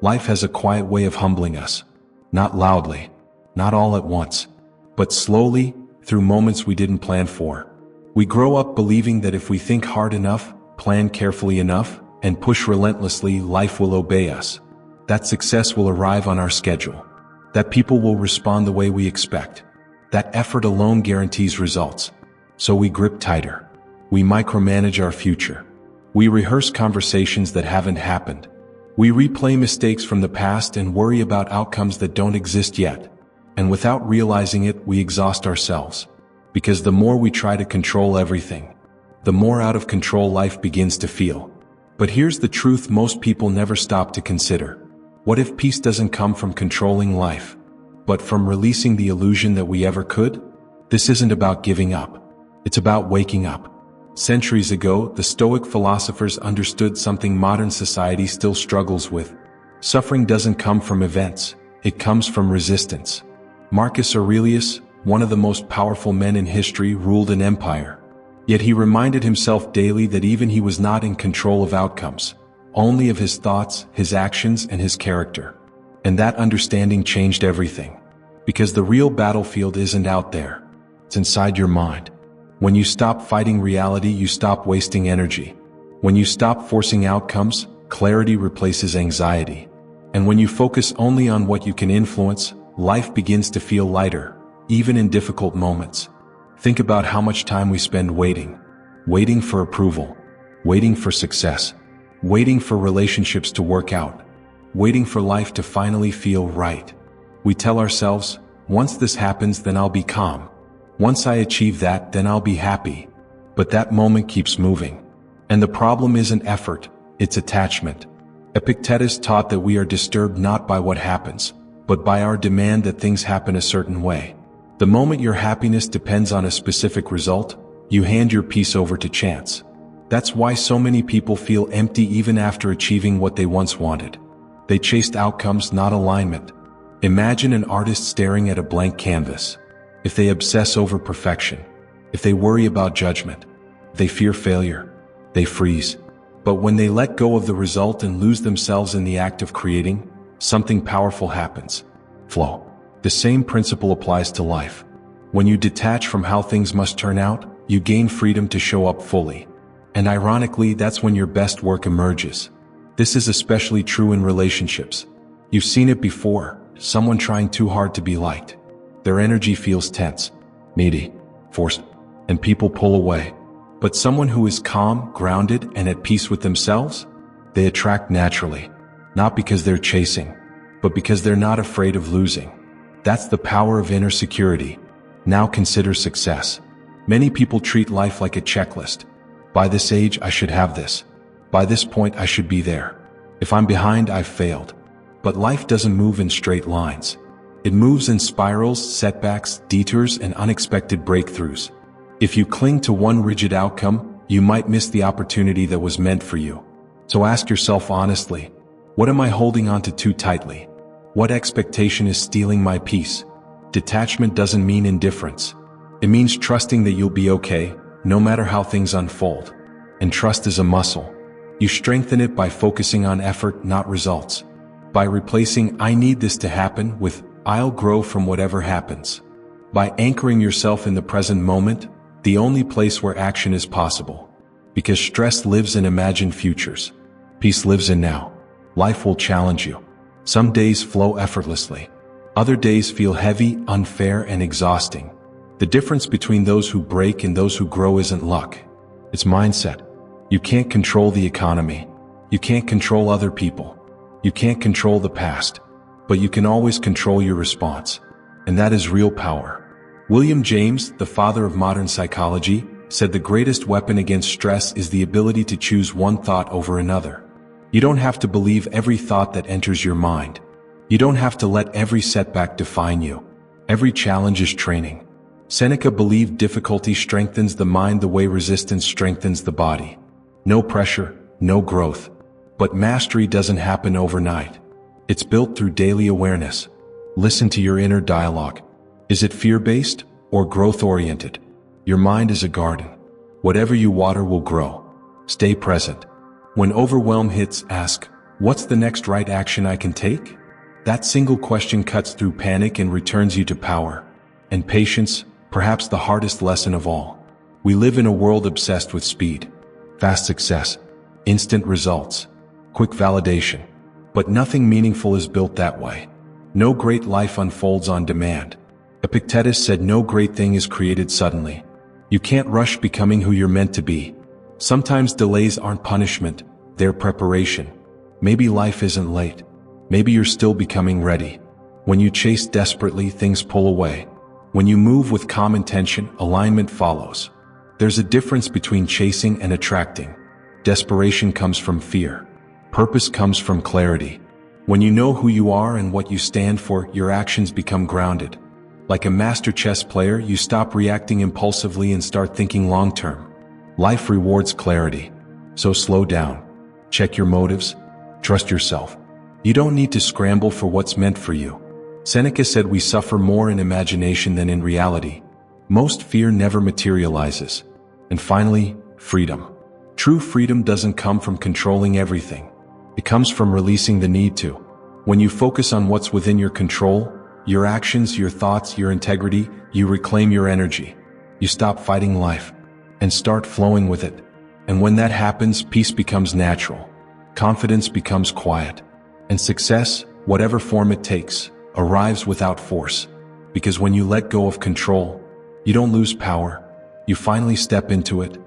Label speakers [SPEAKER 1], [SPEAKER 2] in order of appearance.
[SPEAKER 1] Life has a quiet way of humbling us. Not loudly, not all at once, but slowly, through moments we didn't plan for. We grow up believing that if we think hard enough, plan carefully enough, and push relentlessly, life will obey us. That success will arrive on our schedule. That people will respond the way we expect. That effort alone guarantees results. So we grip tighter. We micromanage our future. We rehearse conversations that haven't happened. We replay mistakes from the past and worry about outcomes that don't exist yet. And without realizing it, we exhaust ourselves. Because the more we try to control everything, the more out of control life begins to feel. But here's the truth most people never stop to consider. What if peace doesn't come from controlling life, but from releasing the illusion that we ever could? This isn't about giving up. It's about waking up. Centuries ago, the Stoic philosophers understood something modern society still struggles with. Suffering doesn't come from events, it comes from resistance. Marcus Aurelius, one of the most powerful men in history, ruled an empire. Yet he reminded himself daily that even he was not in control of outcomes, only of his thoughts, his actions, and his character. And that understanding changed everything. Because the real battlefield isn't out there. It's inside your mind. When you stop fighting reality, you stop wasting energy. When you stop forcing outcomes, clarity replaces anxiety. And when you focus only on what you can influence, life begins to feel lighter, even in difficult moments. Think about how much time we spend waiting. Waiting for approval. Waiting for success. Waiting for relationships to work out. Waiting for life to finally feel right. We tell ourselves, once this happens, then I'll be calm. Once I achieve that, then I'll be happy. But that moment keeps moving. And the problem isn't effort, it's attachment. Epictetus taught that we are disturbed not by what happens, but by our demand that things happen a certain way. The moment your happiness depends on a specific result, you hand your peace over to chance. That's why so many people feel empty even after achieving what they once wanted. They chased outcomes, not alignment. Imagine an artist staring at a blank canvas. If they obsess over perfection, if they worry about judgment, they fear failure, they freeze. But when they let go of the result and lose themselves in the act of creating, something powerful happens. Flow. The same principle applies to life. When you detach from how things must turn out, you gain freedom to show up fully. And ironically, that's when your best work emerges. This is especially true in relationships. You've seen it before, someone trying too hard to be liked. Their energy feels tense, needy, forced, and people pull away. But someone who is calm, grounded, and at peace with themselves, they attract naturally. Not because they're chasing, but because they're not afraid of losing. That's the power of inner security. Now consider success. Many people treat life like a checklist. By this age, I should have this. By this point, I should be there. If I'm behind, I've failed. But life doesn't move in straight lines. It moves in spirals, setbacks, detours, and unexpected breakthroughs. If you cling to one rigid outcome, you might miss the opportunity that was meant for you. So ask yourself honestly, what am I holding on to too tightly? What expectation is stealing my peace? Detachment doesn't mean indifference. It means trusting that you'll be okay, no matter how things unfold. And trust is a muscle. You strengthen it by focusing on effort, not results. By replacing "I need this to happen" with "I'll grow from whatever happens." By anchoring yourself in the present moment, the only place where action is possible. Because stress lives in imagined futures. Peace lives in now. Life will challenge you. Some days flow effortlessly. Other days feel heavy, unfair, and exhausting. The difference between those who break and those who grow isn't luck. It's mindset. You can't control the economy. You can't control other people. You can't control the past. But you can always control your response. And that is real power. William James, the father of modern psychology, said the greatest weapon against stress is the ability to choose one thought over another. You don't have to believe every thought that enters your mind. You don't have to let every setback define you. Every challenge is training. Seneca believed difficulty strengthens the mind the way resistance strengthens the body. No pressure, no growth. But mastery doesn't happen overnight. It's built through daily awareness. Listen to your inner dialogue. Is it fear-based or growth-oriented? Your mind is a garden. Whatever you water will grow. Stay present. When overwhelm hits, ask, What's the next right action I can take? That single question cuts through panic and returns you to power. And patience, perhaps the hardest lesson of all. We live in a world obsessed with speed, fast success, instant results, quick validation. But nothing meaningful is built that way. No great life unfolds on demand. Epictetus said no great thing is created suddenly. You can't rush becoming who you're meant to be. Sometimes delays aren't punishment, they're preparation. Maybe life isn't late. Maybe you're still becoming ready. When you chase desperately, things pull away. When you move with calm intention, alignment follows. There's a difference between chasing and attracting. Desperation comes from fear. Purpose comes from clarity. When you know who you are and what you stand for, your actions become grounded. Like a master chess player, you stop reacting impulsively and start thinking long-term. Life rewards clarity. So slow down. Check your motives. Trust yourself. You don't need to scramble for what's meant for you. Seneca said we suffer more in imagination than in reality. Most fear never materializes. And finally, freedom. True freedom doesn't come from controlling everything. It comes from releasing the need to. When you focus on what's within your control, your actions, your thoughts, your integrity, you reclaim your energy. You stop fighting life and start flowing with it. And when that happens, peace becomes natural. Confidence becomes quiet. And success, whatever form it takes, arrives without force. Because when you let go of control, you don't lose power. You finally step into it,